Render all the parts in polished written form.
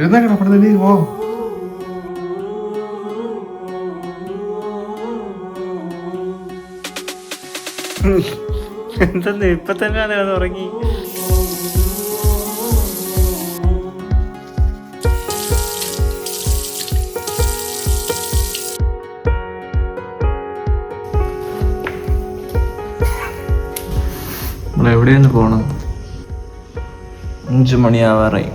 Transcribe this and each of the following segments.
എഴുന്നേക്കണം അവിടെ നിന്ന് പോ. എന്തെന്ന് ഇപ്പൊ തന്നെയാണ് അത് ഉറങ്ങി. എവിടെയെന്ന് പോണം? 5 മണിയാവാറായി.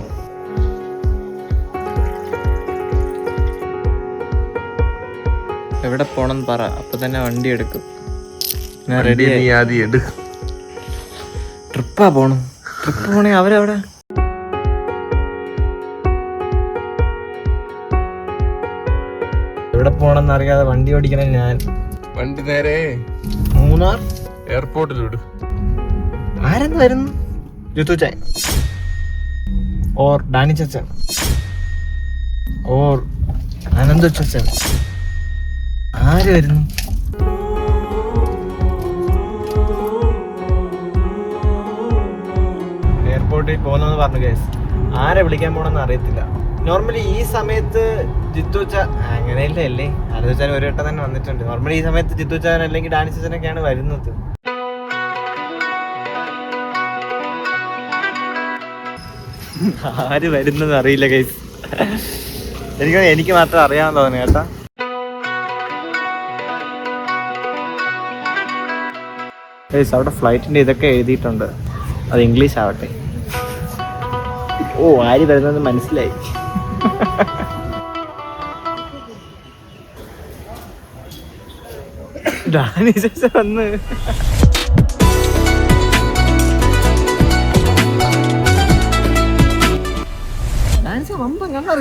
എവിടെ പോണം പറ, അപ്പൊ തന്നെ വണ്ടി എടുക്കും. ഞാൻ റെഡി. റെഡി. നീ ആദ്യം എടുക്കും. ട്രിപ്പാ പോണം. ട്രിപ്പ് പോണേ അവരവിടെ. എവിടെ പോണെന്ന് അറിയാതെ വണ്ടി ഓടിക്കണേ ഞാൻ. വണ്ടി നേരെ മൂന്നാർ എയർപോർട്ടിൽ വിടും. ആരെന്ന് വരുന്നു? ജിത്തുച്ചാൻ ഓർ ഡാനി ചച്ചൻ ഓർ ആനന്ദ് ചച്ചൻ, ആര് വരുന്നു? എയർപോർട്ടിൽ പോകുന്നെന്ന് പറഞ്ഞു ഗൈസ്. ആരെ വിളിക്കാൻ പോണെന്ന് അറിയത്തില്ല. നോർമലി ഈ സമയത്ത് ജിത്തുച്ച അങ്ങനെയല്ലേ അല്ലേ, ആനന്ദ് ഒരു വട്ടം തന്നെ വന്നിട്ടുണ്ട്. നോർമലി ഈ സമയത്ത് ജിത്തുച്ചാൻ അല്ലെങ്കിൽ ഡാനി ചച്ചനൊക്കെയാണ് വരുന്നത്. ആര് വരുന്നത് അറിയില്ല ഗൈസ്. എനിക്ക് മാത്രം അറിയാമെന്ന് തോന്നുന്നു കേട്ടാ. ഗൈസ് അവിടെ ഫ്ലൈറ്റിന്റെ ഇതൊക്കെ എഴുതിയിട്ടുണ്ട്, അത് ഇംഗ്ലീഷ് ആവട്ടെ. ഓ, ആര് വരുന്നത് മനസ്സിലായി. ഡാനി ചേച്ചി വന്ന്.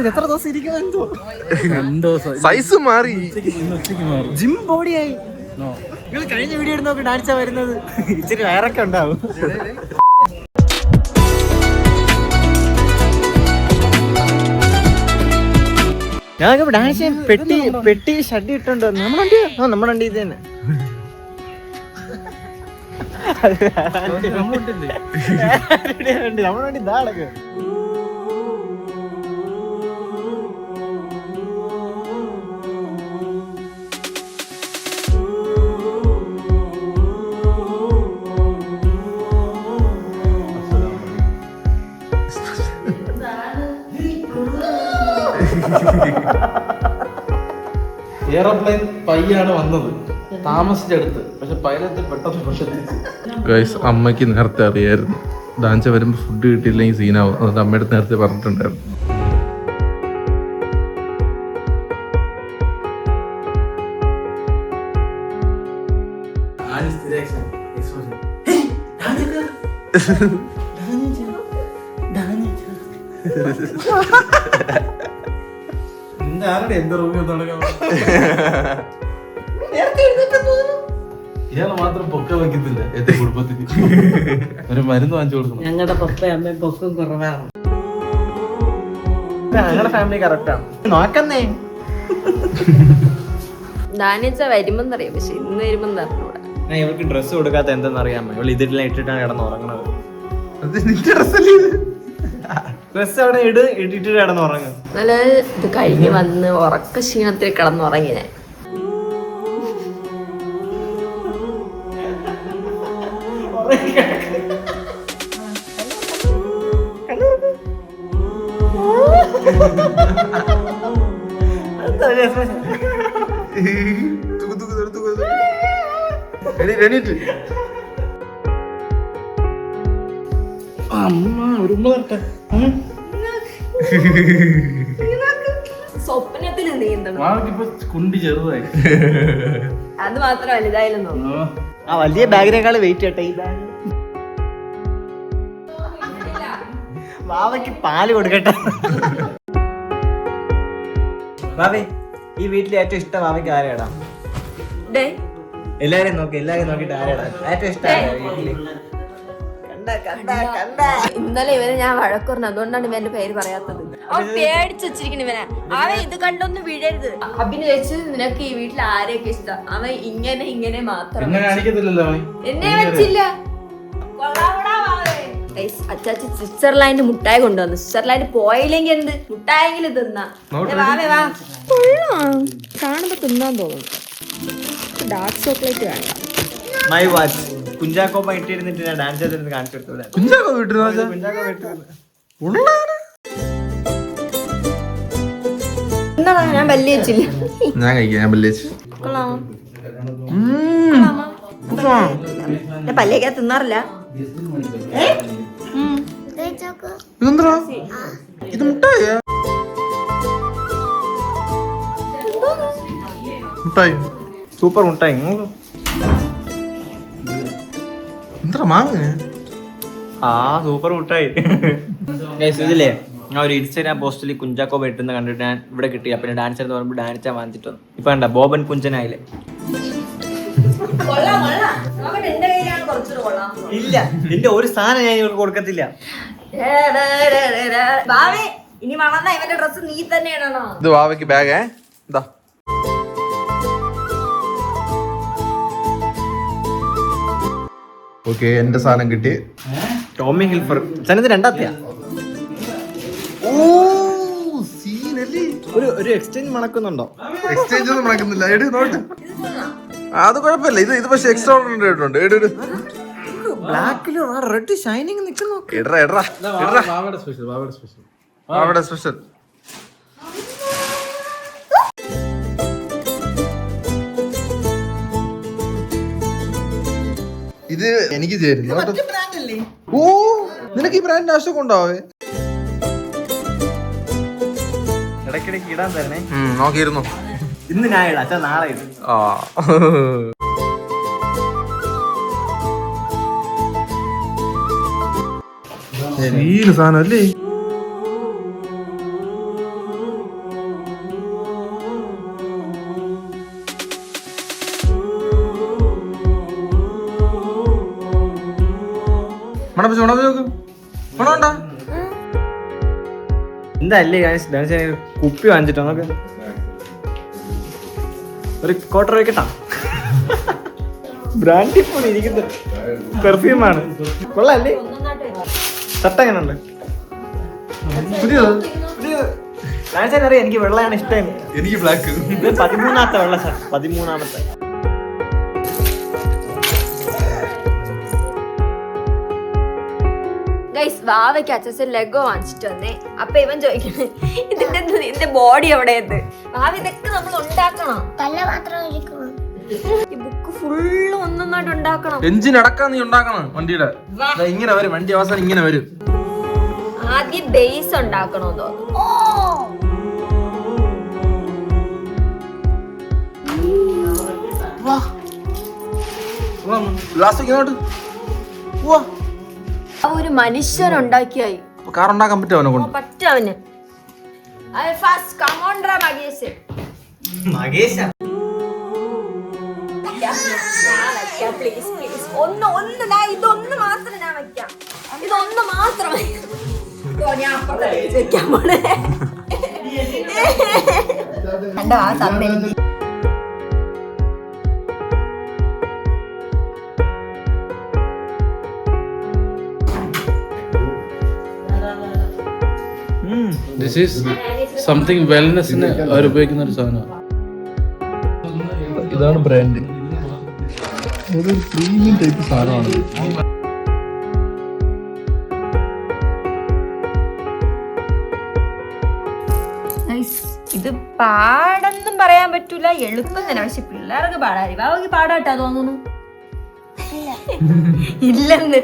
എത്ര ദിവസം ഇരിക്കുമെന്തോ, സൈസ് മാറി, ജിം ബോഡിയായി. നിങ്ങൾ കഴിഞ്ഞ വീഡിയോ എടുത്ത് നോക്കി ഡാൻസാ വരുന്നത്. ഇച്ചിരി വയറൊക്കെ ഉണ്ടാവും. ഞങ്ങൾക്ക് ഡാൻസ് ചെയ്യാൻ പെട്ടി ഷഡ്ഡി ഇട്ടുണ്ട്. നമ്മുടെ വണ്ടി ഇത് തന്നെ. നമ്മുടെ വണ്ടി ഇതാളൊക്കെ. എയർപ്ലെയിൻ പയ്യാണ് വന്നത്, താമസിച്ചെടുത്ത്. പക്ഷെ പൈലറ്റ് പെട്ടെന്ന് പ്രശ്നത്തിച്ചു. ഗൈസ്, അമ്മയ്ക്ക് നേരത്തെ അറിയായിരുന്നു ഡാൻസ് വരുമ്പോൾ ഫുഡ് കിട്ടിയില്ലെങ്കിൽ സീനാവും. അതുകൊണ്ട് അമ്മയുടെ നേരത്തെ പറഞ്ഞിട്ടുണ്ടായിരുന്നു. എന്ത് റൂമിൽ നടക്കാൻ ഇയാളെ മാത്രം പൊക്ക വയ്ക്കത്തില്ല എന്റെ കുടുംബത്തിന്. ഒരു മരുന്ന് വാങ്ങിച്ചു കൊടുക്കണം. ഞങ്ങളുടെ പപ്പയും അമ്മയും പൊക്കും കുറവാണ്. ഞങ്ങളുടെ ഫാമിലി കറക്റ്റാണ്. നോക്കുന്നേ ദാനിച്ച വരുമ്പെന്നറിയാം, പക്ഷെ ഇന്ന് വരുമ്പെന്ന് അറിഞ്ഞൂടാ. ഞാൻ ഇവർക്ക് ഡ്രസ്സ് കൊടുക്കാത്ത എന്തെന്നറിയാമോ? ഇവൾ ഇതിലെല്ലാം ഇട്ടിട്ടാണ് കിടന്ന് ഉറങ്ങണത്. ഡ്രസ്സ് അവിടെ ഇട്ടിട്ട് കിടന്ന് ഉറങ്ങും. നല്ല ഇത് കഴിഞ്ഞ് വന്ന് ഉറക്ക ക്ഷീണത്തിൽ കിടന്നുറങ്ങി ഞാൻ. സ്വപ്നത്തിൽ കുണ്ടി ചെറുതായി. അത് മാത്രം വലുതായാലും ആ വലിയ ബാഗിനേക്കാൾ വെയിറ്റ് ചെയ്യട്ടെ ഈ ബാഗ്. വാവയ്ക്ക് പാല് കൊടുക്കട്ടെ. വാവേ, ഈ വീട്ടിൽ ഏറ്റവും ഇഷ്ടം വാവയ്ക്ക് ആരെയാടാ? എല്ലാരെയും നോക്കിട്ട് ആരെയാടാ ഏറ്റവും ഇഷ്ടം? വീട്ടില് ഇന്നലെ ഇവനെ ഞാൻ വഴക്കുറഞ്ഞു, അതുകൊണ്ടാണ് ഇവന്റെ പേര് പറയാത്തത്. അവൻ പേടിച്ച് വെച്ചിരിക്കണ ഇവനെ. അവൻ ഇത് കണ്ടൊന്നും വീഴരുത്. അഭിന് ചോദിച്ചു നിനക്ക് ഈ വീട്ടിൽ ആരെയൊക്കെ ഇഷ്ടം? അവൻ ഇങ്ങനെ മാത്രം എന്നെ വെച്ചില്ല. അച്ചാച്ചി സ്വിറ്റ്സർലാൻഡ് മുട്ടായി കൊണ്ടുവന്നു. സ്വിറ്റ്സർലാൻഡ് പോയില്ലെങ്കിൽ എന്ത്, മുട്ടായെങ്കിലും തിന്നാ. കാണുമ്പോ തിന്നാൻ തോന്നുന്നു. ഡാർക്ക് ചോക്ലേറ്റ് വേണ്ട. മൈ വാച്ച് കുഞ്ചാക്കോ ഇട്ടിരുന്നിട്ട് ഞാൻ ഡാൻസ് ചെയ്തിരുന്ന് കാണിച്ചു കൊടുത്തു. കുഞ്ചാക്കോ വീട്ടിൽ ഞാൻ പല്ല് വെച്ചില്ല. ഞാൻ കഴിക്കാം. ഞാൻ പല്ല് വെച്ച് ഞാൻ പല്ലേക്കാ തിന്നാറില്ല. ഇതെന്താ ഇത് മുട്ടായ മുട്ടായി സൂപ്പർ മുട്ടായി. എന്താ മാങ്ങ? ആ സൂപ്പർ മുട്ടായി. ഇതില്ലേ ഞാൻ ഒരു ഇൻസ്റ്റാഗ്രാം പോസ്റ്റിൽ കുഞ്ചാക്കോ വെട്ടുന്ന കണ്ടിട്ട് ഞാൻ ഇവിടെ കിട്ടി. അപ്പൊ ഡാൻസ് എന്ന് പറയുമ്പോൾ ഡാൻസ് വാങ്ങിച്ചിട്ട് വന്നു. ഇപ്പൊ കണ്ട ബോബൻ കുഞ്ചനായില്ലേ? ഇല്ല, എന്റെ ഒരു സാധനം ഞാൻ ഇവർക്ക് കൊടുക്കത്തില്ല. ഇനി വളർന്ന ഇവന്റെ ഡ്രസ് നീ തന്നെ ഇടണോ? ഇത് വാവയ്ക്ക് ബാഗ്. എന്താ ഓക്കെ, എന്റെ സാധനം കിട്ടി. ടോമി ഹിൽഫർ ചനത് രണ്ടാത്തിയാ. ഒരു എക്സ്ചേഞ്ച് മണക്കുന്നുണ്ടോ? എക്സ്ചേഞ്ച് ഒന്നും നടക്കുന്നില്ല. എടി നോട്ട്, അത് കുഴപ്പമില്ല. ഇത് പക്ഷെ എക്സ്ട്രാ ഓർഡർ ആയിട്ടുണ്ട്. ബ്ലാക്കിലും റെഡ് ഷൈനിങ് നിൽക്കുന്നു. അവിടെ സ്പെഷ്യൽ. ഇത് എനിക്ക് ചേരുന്നു. ഓ, നിനക്ക് ഈ ബ്രാൻഡ് ആവശ്യമൊക്കെ ഉണ്ടാവേ? ഇടയ്ക്കിടയ്ക്ക് ഇടാൻ തരണേ. നോക്കിയിരുന്നു. ഇന്ന് ഞാൻ ഇടാം, അച്ഛാ നാളെ ഇടും. സാധനം അല്ലേ? എന്താ അല്ലേ കുപ്പി വാങ്ങിച്ചിട്ടോ? നോക്ക്, ഒരു ക്വാർട്ടർ വെക്കട്ടാ. ബ്രാൻഡി പോലെ ഇരിക്കുന്ന പെർഫ്യൂമാണ്. കൊള്ളാല്ലേ? ഷർട്ട് എങ്ങനെയുണ്ട്? അറിയാം, എനിക്ക് വെള്ളയാണ് ഇഷ്ടം. എനിക്ക് ബ്ലാക്ക്. 13ാമത്തെ വെള്ള ഷർട്ട്. 13ാമത്തെ. വാവയ്ക്ക് അച്ഛൻ ലെഗോ വാങ്ങിച്ചിട്ട് വന്നേ. അപ്പൊ ഇവൻ ചോദിക്കണേ ഇതിന്റെ ബോഡി എവിടെയത്? വാവ ഇതൊക്കെ നമ്മൾ ഉണ്ടാക്കണം. ഈ ബുക്ക് ഫുള്ള് ഒന്നൊന്നായിട്ട് ഉണ്ടാക്കണം. എഞ്ചിൻ അടക്കാൻ നീ ഉണ്ടാക്കണം വണ്ടിയുടെ. ഇങ്ങനെ വരും വണ്ടി, അവസാനം ഇങ്ങനെ വരും. ആദ്യം ബേസ് ഉണ്ടാക്കണമെന്ന് തോന്നുന്നു. ഒരു മനുഷ്യനുണ്ടാക്കിയായി. കാർ ഉണ്ടാക്കാൻ പറ്റും അവനെ കൊണ്ട്? പറ്റും അവന്. ഇതൊന്ന് മാത്രം ഞാൻ വെക്കാം. ഇതൊന്ന് മാത്രം ഞാൻ അപ്പുറത്ത് വെക്കാൻ പോണേ. എന്റെ ആ തന്നെ This is something wellnessന് അവർ ഉപയോഗിക്കുന്ന ഒരു സാധനമാണ്. ഇതാണ് ബ്രാൻഡ്. ഒരു പ്രീമിയം ടൈപ്പ് സാധനമാണ്. ഇത് പാടൊന്നും പറയാൻ പറ്റൂല, എളുപ്പം തന്നെ. പക്ഷെ പിള്ളേർക്ക് പാടാറി. ബാബയ്ക്ക് പാടാട്ടാ തോന്നുന്നു. ഇല്ലെന്ന്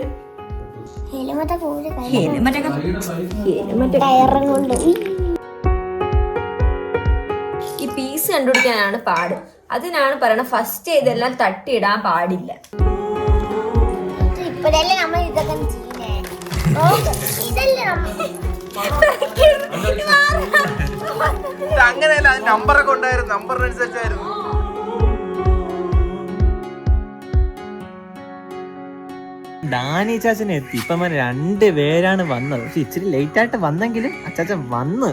ഈ പീസ് കണ്ടുപിടിക്കാനാണ് പാട്. അതിനാണ് പറയണ ഫസ്റ്റ് ഇതെല്ലാം തട്ടിയിടാൻ പാടില്ല. അങ്ങനെയല്ല, നമ്പറൊക്കെ ഉണ്ടായിരുന്നു. നമ്പറിനനുസരിച്ചായിരുന്നു. ഡാനി ചാച്ചനെ എത്തി. ഇപ്പം 2 പേരാണ് വന്നത്. പക്ഷെ ഇച്ചിരി ലേറ്റ് ആയിട്ട് വന്നെങ്കിലും അച്ചാച്ചൻ വന്ന്.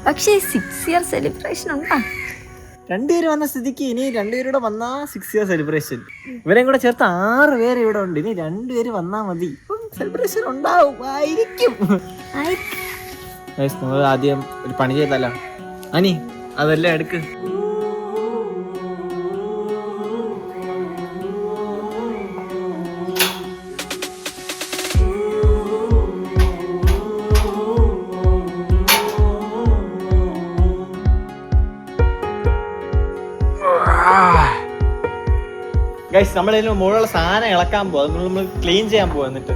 പക്ഷേ 6 ഇയർ സെലിബ്രേഷൻ ഉണ്ടാ. 2 പേര് വന്ന സ്ഥിതിക്ക് ഇനി 2 പേരൂടെ വന്നാ 6 ഇയർ സെലിബ്രേഷൻ. ഇവരെയും കൂടെ ചേർത്ത് 6 പേര് ഇവിടെ ഉണ്ട്. ഇനി 2 പേര് വന്നാ മതി, സെലിബ്രേഷൻ ഉണ്ടാവും ആയിരിക്കും. നമ്മൾ ആദ്യം ഒരു പണി ചെയ്തല്ലോ അനി, അതെല്ലാം എടുക്ക്. ഗൈസ്, നമ്മളതിന് മുകളിലുള്ള സാധനം ഇളക്കാൻ പോവാ, നമ്മൾ ക്ലീൻ ചെയ്യാൻ പോവാ. എന്നിട്ട്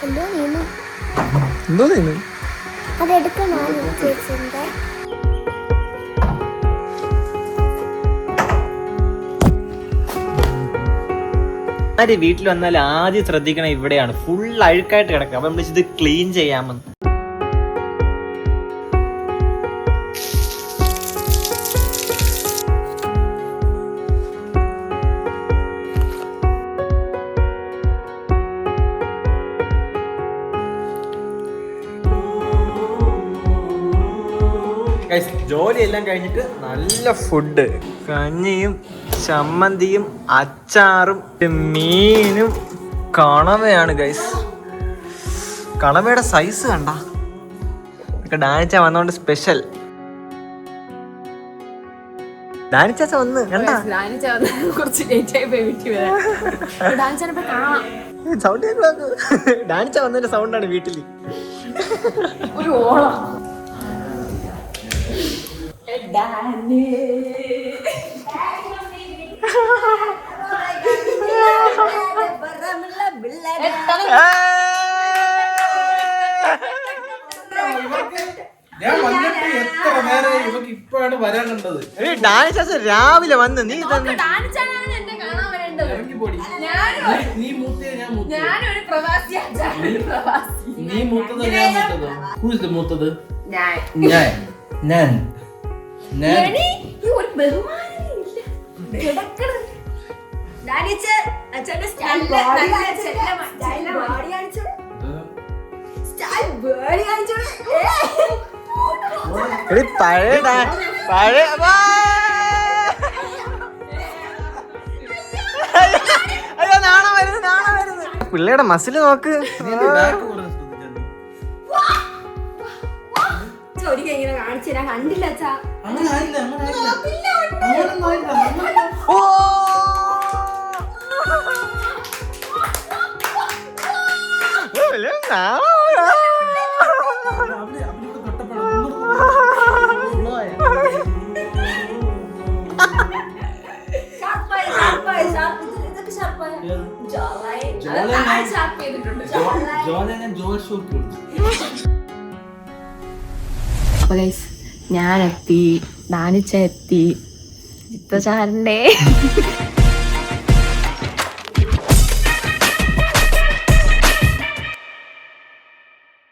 എന്തോ വീട്ടിൽ വന്നാൽ ആദ്യം ശ്രദ്ധിക്കണം ഇവിടെയാണ് ഫുൾ അഴുക്കായിട്ട് കിടക്കുക. അപ്പൊ നമ്മൾ ഇത് ക്ലീൻ ചെയ്യാമെന്ന്. ജോലിയെല്ലാം കഴിഞ്ഞിട്ട് നല്ല ഫുഡ്, കഞ്ഞിയും ചമ്മന്തിയും അച്ചാറും മീനും കണവയാണ് ഗൈസ്. കണവയുടെ സൈസ് കണ്ട. ഡാനിച്ച വന്നോണ്ട് സ്പെഷ്യൽ. ഡാനിച്ചാച്ച വന്ന് കണ്ട. സൗണ്ട് ഡാനിച്ച വന്നതിന്റെ സൗണ്ടാണ് വീട്ടില്. ഒരു ഓളം. ഞാൻ വന്നിട്ട് എത്ര നേരം ഇവക്ക് ഇപ്പോഴാണ് വരാനുള്ളത്. രാവിലെ വന്ന് നീ നീ മൂത്തേ ഞാൻ മൂത്തത്. നീ മൂത്തത് ഞാൻ മൂത്തത്. ഹൂസ് ദ മൂത്തത്? ഞാൻ. പിള്ളേടെ മസില് നോക്ക്. ഇങ്ങനെ കാണിച്ചു തരാൻ കണ്ടില്ല. അപ്പൊ ഗൈസ്, ഞാനെത്തി, ഡാനിച്ച എത്തി, ചിത്തചാരന്റെ